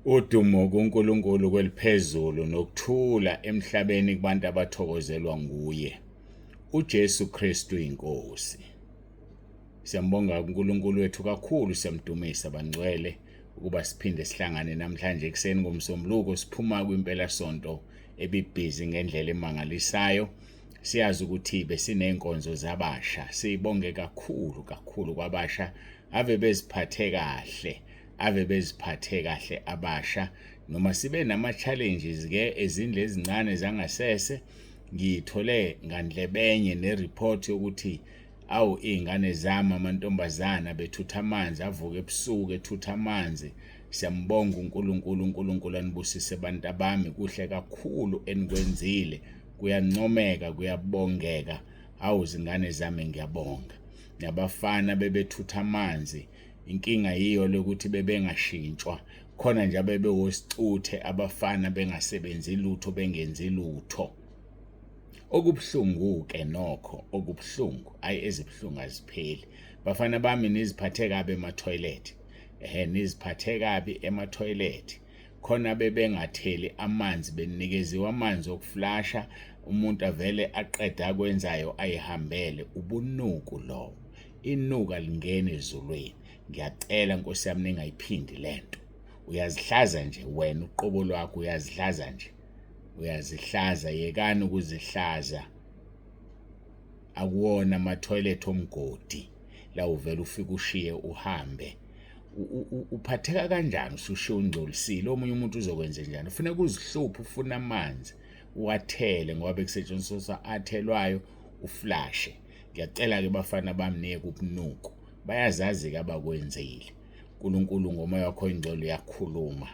Udumo kuNkulunkulu kweliphezulu nokuthula emhlabeni kubantu abathokozelwa nguye. uJesu Kristu inkosi. Siyambonga uNkulunkulu wethu kakhulu, siyamdumisa bangcwele ukuba siphinde sihlangane namhlanje ekseni ngomsombuluko siphuma kwimpela sonto ebibhizi ngendlela emangalisayo. Siyazi ukuthi besinenkonzo zabasha. Sibonge kakhulu kwabasha ave beziphathe kahle abasha, noma sibe nama-challenges ke ezindle ezincane zangasese. Ngithole ngandlebenye nereport yokuthi iy'ngane zami amantombazana bethutha amanzi, avuka ebusuku ethutha amanzi. Siyambonga uNkulunkulu anibusise bantu abami, kuhle kakhulu enikwenzile, kuyancomeka, kuyabongeka. Zingane zami ngiyabonga. Nabafana bebethutha amanzi, inkinga yiyo lokuthi bebengashintshwa khona nje bebewosicuthe abafana bengasebenzi lutho, bengenzi lutho. Okubuhlungu-ke nokho, okubuhlungu, ezibuhlungu azipheli. Bafana bami niziphathe kabi emathoyilethi, niziphathe kabi emathoyilethi. Khona bebengatheli amanzi, benikeziwe amanzi okuflasha, umuntu avele aqeda akwenzayo ayihambele. Ubunuku lowo, inuka lingene ezulwini. Ngiyacela Nkosi yami ningayiphindi lento. Uyazihlaza nje wena, uqobo lwakho uyazihlaza nje. Uyazihlaza, yekani ukuzihlaza. Akuwona amathoyilethi omgodi la uvela ufike ushiye uhambe. Uphatheka kanjani usushiye ungcolisile? Omunye umuntu uzokwenza njani? Ufuneka uzihluphe, ufuna amanzi uwathele ngoba bekusetshenziswa athelwayo uflashe. Ngiyacela-ke bafana bami niyeke ubunuku. Bayazazi-ke abakwenzile. uNkulunkulu ngomoya wakho oyingcwele uyakhuluma.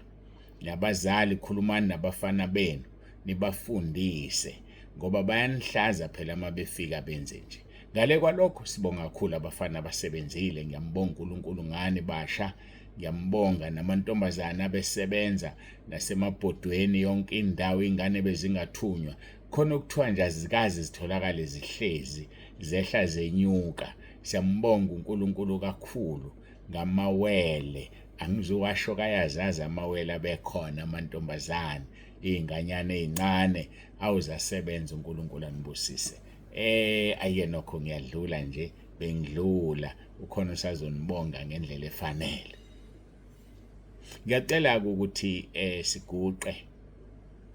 Nabazali khulumani nabafana benu, nibafundise ngoba bayanihlaza phela uma befika benze nje. Ngale kwalokho sibonga kakhulu abafana abasebenzile. Ngiyambonga uNkulunkulu ngani basha. Ngiyambonga namantombazana abesebenza nasemabhodweni yonke indawo, ingane bezingathunywa. Khona okuthiwa nje azikazi zitholakale zihlezi, zehla zenyuka. Siyambonga uNkulunkulu kakhulu ngamawele. Angizowasho kayazazi amawele abekhona amantombazane, iy'nganyane ey'ncane. Zasebenza uNkulunkulu anibusise. Ayike nokho ngiyadlula nje, bengidlula. Ukhona usazonibonga ngendlela efanele. Ngiyacela-ke ukuthi siguqe,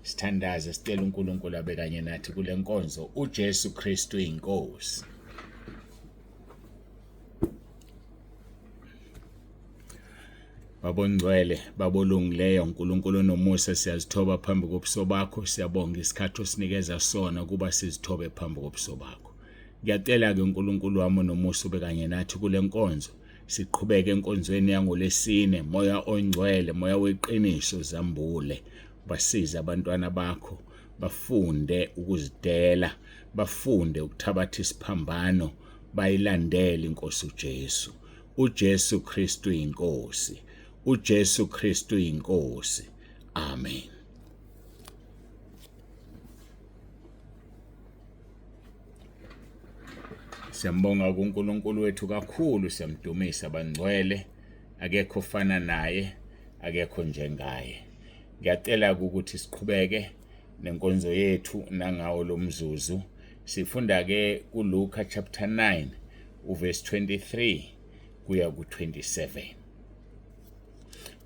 sithandaze, sicela uNkulunkulu abe kanye nathi kule nkonzo. uJesu Kristu inkosi. Babongcwele, babolungileyo, uNkulunkulu nomusa, siyazithoba phambi kobuso bakho. Siyabonga isikhathi osinikeza sona kuba sizithobe phambi kobuso bakho. Ngiyacela-ke uNkulunkulu wami nomusa ube kanye nathi kule nkonzo. Siqhubeke enkonzweni yangoLesine. Moya ongcwele, moya weqiniso zambule. Basize abantwana bakho bafunde ukuzidela, bafunde ukuthabatha isiphambano, bayilandele inkosi uJesu. uJesu Kristu inkosi. uJesu Kristu inkosi. Amen. Siyambonga kuNkulunkulu wethu kakhulu, siyamdumisa bangcwele. Akekho ofana naye, akekho njengaye. Ngiyacela ukuthi siqhubeke nenkonzo yethu nangawo lo mzuzu. Sifunda-ke kuLuka chapter 9 uverse 23 kuya ku-27.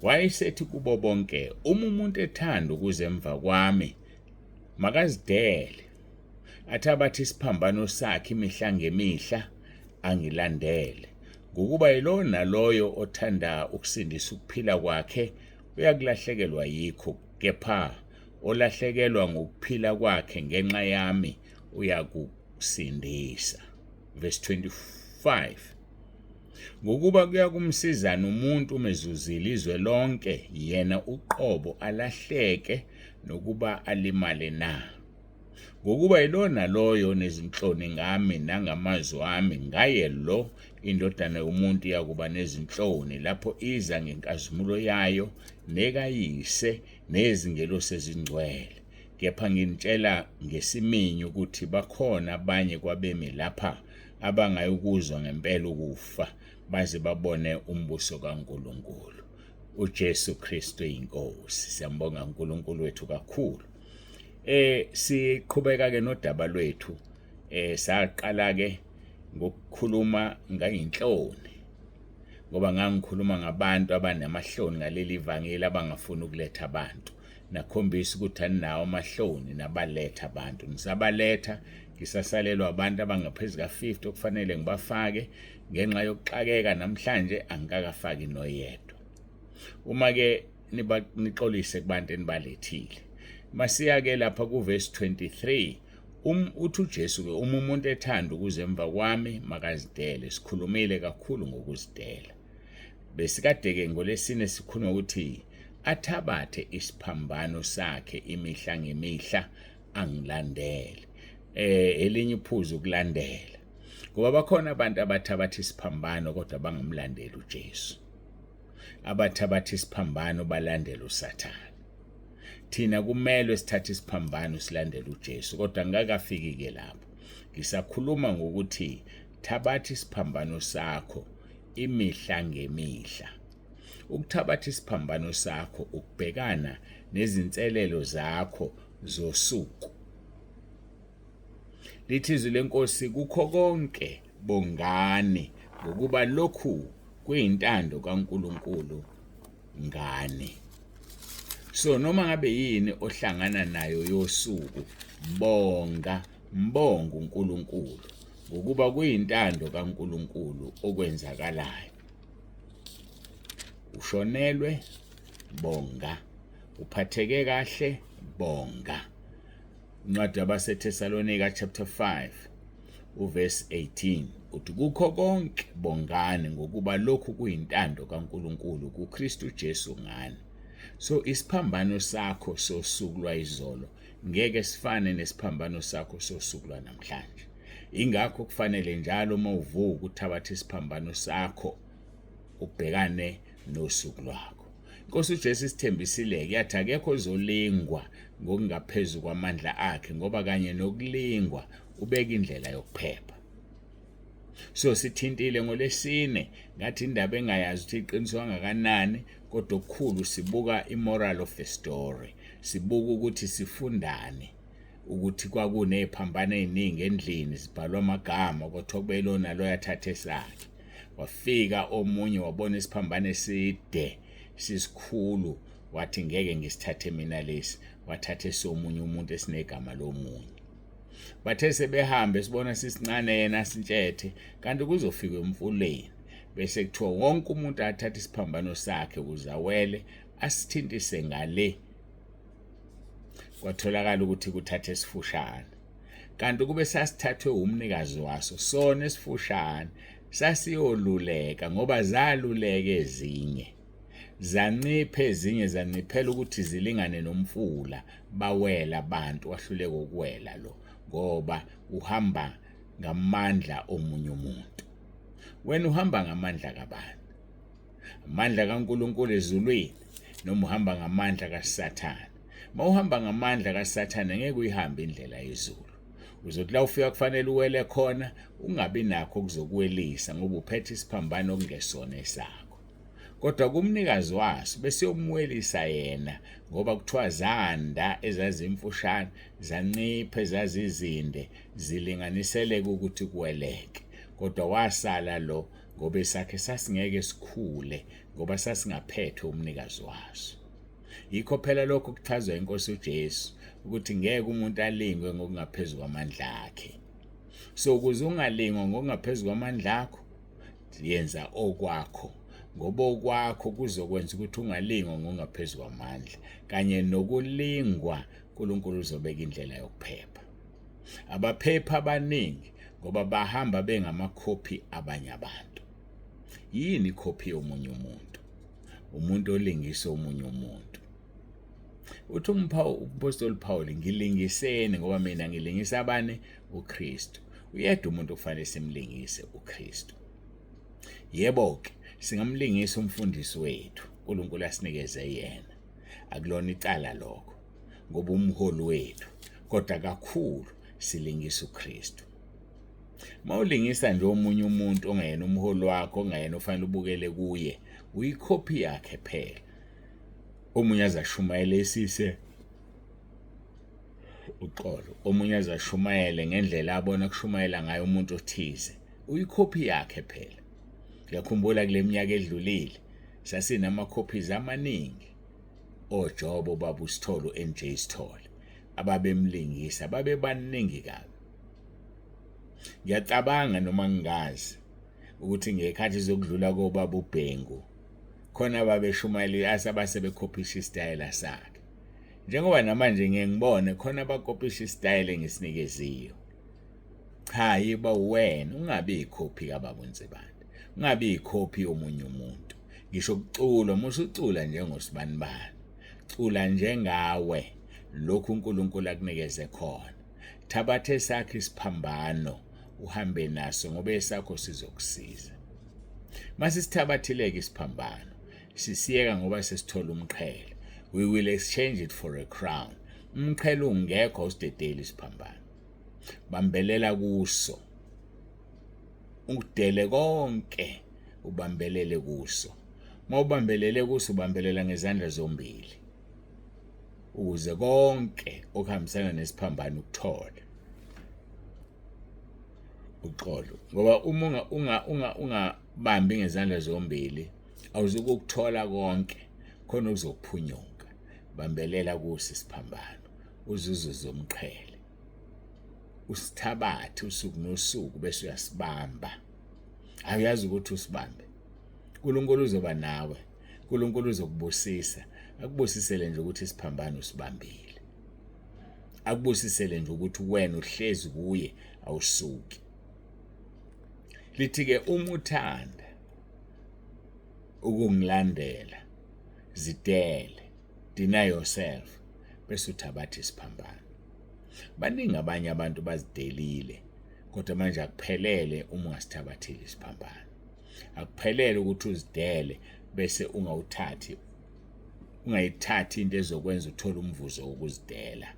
Wayesethi kubo bonke, uma umuntu ethanda ukuza emva kwami, makazidele, athabathe isiphambano sakhe imihla ngemihla, angilandele. Ngokuba yilo naloyo othanda ukusindisa ukuphila kwakhe uyakulahlekelwa yikho, kepha olahlekelwa ngokuphila kwakhe ngenxa yami uyakusindisa. Verse 25. Ngokuba kuyakumsizana umuntu umezuzile izwe lonke, yena uqobo alahleke nokuba alimale na. Ngokuba yilo naloyo nezinhloni ngami nangamazwi ami, ngaye lo indodana yomuntu yakuba nezinhloni lapho iza ngenkazimulo yayo nekayise nezingelosi ezingcwele. Kepha nginitshela ngesiminyo ukuthi bakhona abanye kwabemi lapha abangayikuzwa ngempela ukufa baze babone umbuso kaNkulunkulu. uJesu Kristu inkosi. Siyambonga uNkulunkulu wethu kakhulu. Siqhubeka ke nodaba lwethu. Saqala ke ngokukhuluma ngayinhloni, ngoba ngangikhuluma ngabantu abanamahloni ngaleli ivangeli abangafuni ukuletha abantu. Nakhombisa ukuthi aninawo amahloni nabaletha abantu. Nisabaletha, ngisasalelwa abantu abangaphezu ka-50 okufanele ngibafake. Ngenxa yokuxakeka namhlanje angikakafaki noyedwa. Uma ke nixolise kubantu enibalethile. Masiya ke lapha kuverse 23, uthi uJesu ke umuntu ethanda ukuze emva kwami makazidele. Sikhulumile kakhulu ngokuzidela. Besikade ke ngolesine sikhuluma ukuthi athabathe isiphambano sakhe imihla ngemihla angilandele. Elinye iphuzu ukulandela. Ngoba bakhona abantu abathabatha isiphambano kodwa bangamlandeli uJesu. Abathabatha isiphambano balandela uSathane. Thina kumele sithathe isiphambano silandele uJesu, kodwa ngakafiki ke lapho. Ngisakhuluma ngokuthi thabatha isiphambano sakho imihla ngemihla. Ukuthabatha isiphambano sakho ukubhekana nezinselelo zakho zosuku. Lithi izwi lenkosi kukho konke bongani ngokuba lokhu kuyintando kaNkulunkulu ngani. So noma ngabe yini ohlangana nayo yosuku, mbonga uNkulunkulu ngokuba kuyintando kaNkulunkulu okwenzakalayo. Ushonelwe, bonga. Uphatheke kahle, bonga. Incwadi yabaseThesalonika chapter 5 uverse 18 uthi kukho konke bongani ngokuba lokhu kuyintando kaNkulunkulu kuKristu Jesu ngani. So isiphambano sakho sosuku lwayizolo ngeke sifane nesiphambano sakho sosuku lwanamhlanje. Ingakho kufanele njalo uma uvuka uthabathe isiphambano sakho ubhekane nosuku lwakho. Inkosi uJesu sithembisile yathi akekho ozolingwa ngokungaphezulu kwamandla akhe, ngoba kanye nokulingwa ubeka indlela yokuphepha. So sithintile ngolesine ngathi indaba engayazi ukuthi iqiniso kangakanani, kodwa okukhulu sibuka imoral of the story. Sibuka ukuthi sifundane ukuthi kwakuneziphambano eziningi endlini, sibhalwa amagama kodwa kubelona lo yathatha esakhe. Wafika omunye wabona isiphambano eside sisikhulu, wathi ngeke ngisithathe mina lesi, wathatha somunye umuntu esinegama lomunye. Bathe sebehambe sibona sisincane yena sintshethe, kanti kuzofika emfuleni bese kuthiwa wonke umuntu athatha isiphambano sakhe ukuze awele asithintise ngale. Kwatholakala ukuthi kuthathe isifushane, kanti kube sasithathwe umnikazi waso sona esifushane sasiyoluleka, ngoba zaluleka ezinye zancipha, ezinye zanciphela ukuthi zilingane nomfula, bawela abantu. Wahluleka ukuwela lo ngoba uhamba ngamandla omunye umuntu. Wena uhamba ngamandla kabani? Amandla kaNkulunkulu ezulwini noma uhamba ngamandla kaSathane? Mawuhamba ngamandla kaSathane ngeke uyihambe indlela yezulu. Uzothi la ufika kufanele uwele khona ungabi nakho kuzokuwelisa ngoba uphethe isiphambano okungesona esakho. Kodwa kumnikazi waso bese yomwelisa yena, ngoba kuthiwa zanda ezazimfushane zancipha ezazizinde zilinganiseleke ukuthi kuweleke. Kodwa wasala lo ngoba isakhe sasingeke sikhule ngoba sasingaphethwe umnikazi waso. Yikho phela lokho kuchazwa inkosi uJesu ukuthi ngeke umuntu alingwe ngokungaphezulu kwamandla akhe. So ukuze ungalingwa ngokungaphezulu kwamandla akho, yenza okwakho, ngoba okwakho kuzokwenza ukuthi ungalingwa ngokungaphezulu kwamandla. Kanye nokulingwa uNkulunkulu uzobeka indlela yokuphepha. Abaphepha abaningi ngoba bahamba bengamakhopi abanye abantu. Yini ikhophi yomunye umuntu? Umuntu olingisa omunye umuntu. Uthi umpostoli Paul, ngilingiseni ngoba mina ngilingisa abane uKristu. Uyedwa umuntu kufanele simlingise uKristu. Yebo ke singamlingisa umfundisi wethu, uNkulunkulu asinikeze yena. Akulona icala lokho ngoba umholi wethu, kodwa kakhulu silingisa uKristu. Mawulingisa nje omunye umuntu ongayena umholi wakho, ongayena ofanele ubukele kuye, uyikhophi yakhe phela. omunye azashumayele esise uxolo, omunye azashumayele ngendlela abona kushumayela ngayo umuntu othize. Uyikhophi yakhe phela. Ngiyakhumbula kule minyaka edlulile sasinama-copies amaningi oJobo baba uSithole uNJ Sithole ababemlingisa babebaningi kabi. Ngiyacabanga noma ngingazi ukuthi ngekhathi zokudlula kobaba uBhengu khona babeshumayela asebekhopisha isitayela sakhe. Njengoba namanje ngiyengibone khona abakopisha isitayela engisinikeziyo. Cha, yiba wena ungabe ikhophi kababa uNzibande, ungabe ikhophi yomunye umuntu. Ngisho ukucula, musucula njengosibanibani, cula njengawe lokhu uNkulunkulu akunikeze khona. Thabathe sakhe isiphambano uhambe naso ngoba esakho sizokusiza. Masisithabathileke isiphambano sisiyeka ngoba sesithola umqhele. We will exchange it for a crown. Umqhele ungekho usidedeli isiphambano. Bambelela kuso. Udele konke ubambelele kuso. Mawubambelele kuso ubambelela ngezandla zombili. Ukuze konke okuhambisana nesiphambano ukuthole. Uxolo. Ngoba uma ungabambi ngezandla zombili awuzuke ukuthola konke khona uzokuphunyuka. Bambelela kuso isiphambano uzuzuze umqhele. Usithabathe usuku nosuku bese uyasibamba. Awuyazi ukuthi usibambe. uNkulunkulu uzoba nawe. uNkulunkulu uzokubusisa. Akubusisele nje ukuthi isiphambano usibambile. Akubusisele nje ukuthi wena uhlezi kuye awusuki. Lithi ke uma uthanda ukungilandela zidele, deny yourself, bese uthabatha isiphambano. Baningi abanye abantu bazidelile kodwa manje akuphelele uma ungasithabatheli isiphambano. Akuphelele ukuthi uzidele bese ungayithathi into ezokwenza uthole umvuzo wokuzidela.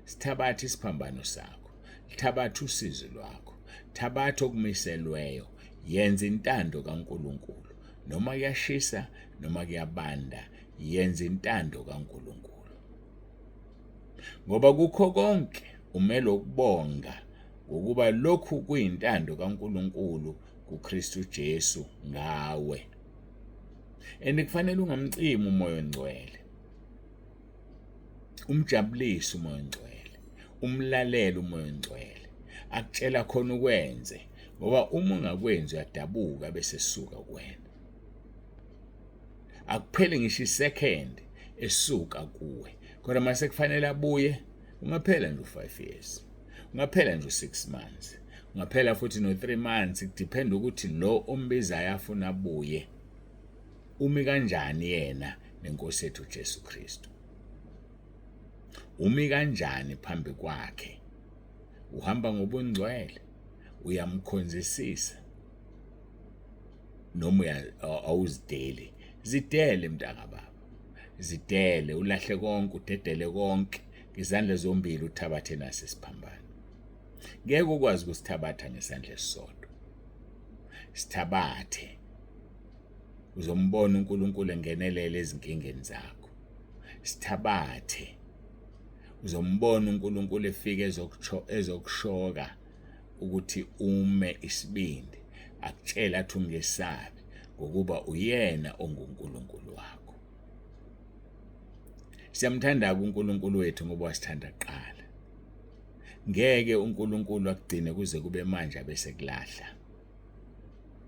Sithabatha isiphambano sakho, thabatha usizo lwakho, thabatha okumiselweyo, yenza intando kaNkulunkulu. Noma kuyashisa noma kuyabanda, yenza intando kaNkulunkulu. Ngoba kukho konke umele ukubonga ukuba lokhu kuyintando kaNkulunkulu kuKristu Jesu ngawe. Kufanele ungamcimi umoya ongcwele. Umjabulise umoya ongcwele. Umlalela umoya ongcwele. Akutshela khona ukwenze ngoba uma ungakwenzi uyadabuka bese suka kuwena. Akuphele ngisho isecond esuka kuwe. Kodwa mase kufanele abuye ungaphela nje u5 years. Ungaphela nje u6 months. Ungaphela futhi no3 months, kudepend ukuthi lo ombizayo afuna abuye. Umi kanjani yena nenkosi yethu Jesu Kristu? Umi kanjani phambi kwakhe? Uhamba ngobungcwele, uyamkhonzisisa noma awuzideli. Zidele mntaka baba. Zidele, ulahle konke, udedele konke, ngezandla zombili uthabathe naso isiphambano. Ngeke ukwazi ukusithabatha ngesandla esisodwa. Sithabathe. Uzombona uNkulunkulu engenelela ezinkingeni zakho. Sithabathe. Uzombona uNkulunkulu efika ezokushoka ukuthi ume isibindi, akutshela athi ungesabi ngokuba uyena onguNkulunkulu wakho. Siyamthanda uNkulunkulu wethu ngoba wasithanda kuqala. Ngeke uNkulunkulu akugcine kuze kube manje abese kulahla.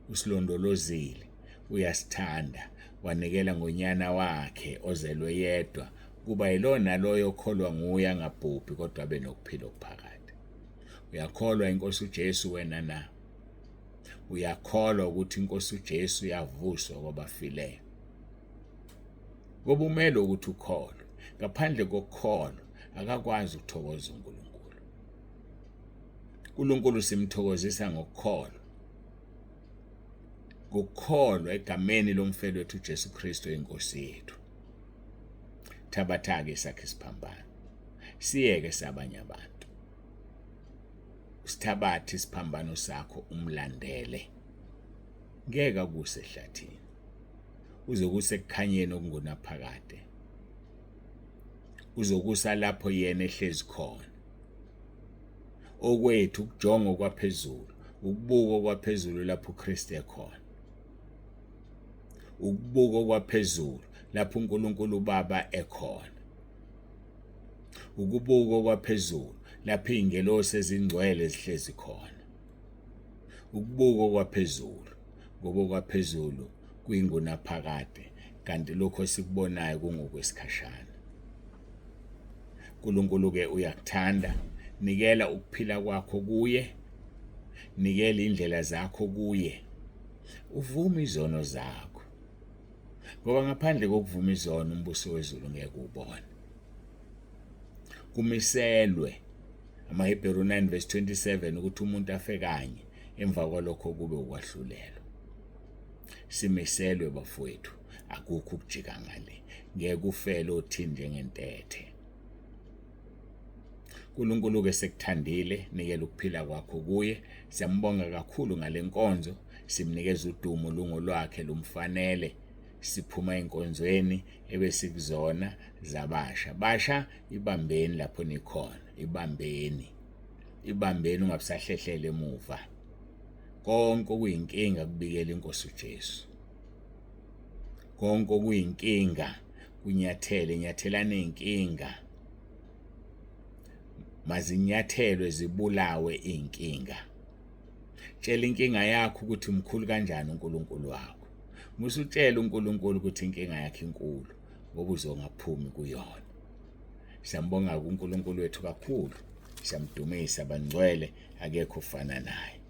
Usilondolozile, uyasithanda, wanikela ngonyana wakhe ozelwe yedwa kuba yilona loyo okholwa nguye angabhubhi kodwa abe nokuphila okuphakade. Uyakholwa inkosi uJesu wena na? Uyakholwa ukuthi inkosi uJesu yavuswa kwabafileyo? Ngoba umele ukuthi ukholwe. Ngaphandle kokukholwa akakwazi ukuthokoza uNkulunkulu. uNkulunkulu simthokozisa ngokukholwa. Ngokukholwa egameni lomfelo wethu uJesu Kristu inkosi yethu. Thabatha-ke sakhe isiphambano. Siyeke sabanye abantu. Usithabathe isiphambano sakho umlandele. Ngeke akuse ehlathini. Uzokuse ekukhanyeni okungunaphakade. uzokusa lapho yena ehlezi khona. Okwethu ukujonga okwaphezulu, ukubuka okwaphezulu lapho uKristu ekhona. Ukubuka okwaphezulu lapho uNkulunkulu uBaba ekhona. Ukubuka okwaphezulu lapho izingelosi ezingcwele zihlezi khona. Ukubuka okwaphezulu, ngoba okwaphezulu kuyingunaphakade kanti lokho esikubonayo kungokwesikhashana. uNkulunkulu ke uyakuthanda, nikela ukuphila kwakho kuye, nikela indlela zakho kuye, uvuma izono zakho, ngoba ngaphandle kokuvuma izono umbuso wezulu ngeke ubone. Kumiselwe amaHebheru 9:27 ukuthi umuntu afe kanye, emva kwalokho kube ukwahlulelwa. Simiselwe bafowethu, akukho ukujika ngale, ngeke ufele othini njengentethe. uNkulunkulu ke sekuthandile, nikela ukuphila kwakho kuye. Siyambonga kakhulu ngale nkonzo, simnikeza udumo lungo lwakhe lumfanele. Siphuma enkonzweni ebesikuzona zabasha. Basha, ibambeni lapho nikhona, ibambeni ungabusahlehlele emuva. Konke okuyinkinga kubikela inkosi uJesu. Konke okuyinkinga nyathelane inkinga. Mazinyathelwe zibulawe inkinga. Tshela inkinga yakho ukuthi mkhulu kanjani uNkulunkulu wakho. Musutshela uNkulunkulu ukuthi inkinga yakhe inkulu, ngoba uzongaphumi kuyona. Siyambonga uNkulunkulu wethu kakhulu, siyamdumisa bangcwele, akekho ufana naye.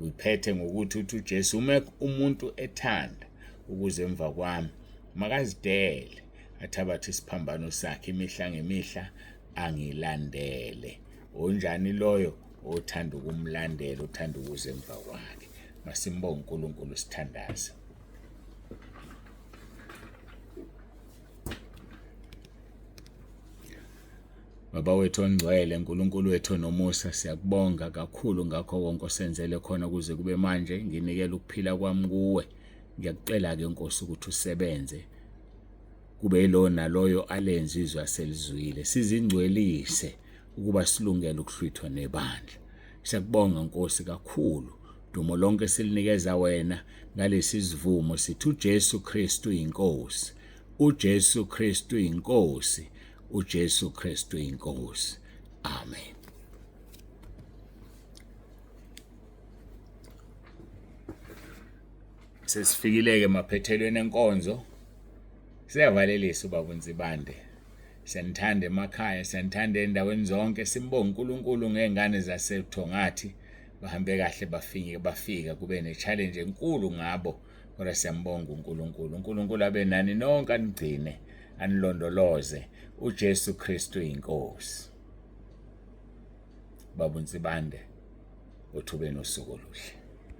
Uyiphethe ngokuthi uJesu umuntu ethanda ukuze emva kwami makazidele athabathe isiphambano sakhe imihla ngemihla angilandele. Onjani loyo? Othanda ukumlandela, othanda ukuze emva kwakhe. Masimbonge uNkulunkulu sithandaze. Baba wethu ongcwele, uNkulunkulu wethu nomusa, siyakubonga kakhulu ngakho konke osenzele khona kuze kube manje. Nginikela ukuphila kwami kuwe. Ngiyakucela ke Nkosi ukuthi usebenze kube yilo naloyo alenza izwi aselizwile, sizingcwelise ukuba silungele ukuhlwithwa nebandla. Siyakubonga Nkosi kakhulu, dumo lonke silinikeza wena ngalesi sivumo sithi uJesu Kristu inkosi, uJesu Kristu inkosi, uJesu Kristu inkosi. Amen. Sesifikile ke maphethelweni enkonzo. Siyavalelisa ubaba uNzibande. Siyanithanda emakhaya, siyanithanda endaweni zonke. Simbonga uNkulunkulu ngezingane zaseThongathi, bahambe kahle bafika kube ne-challenge enkulu ngabo. Kodwa siyambonga uNkulunkulu. uNkulunkulu abe nani nonke, anigcine, anilondoloze. uJesu Kristu inkosi. Baba uNzibande, uthube nosuku oluhle.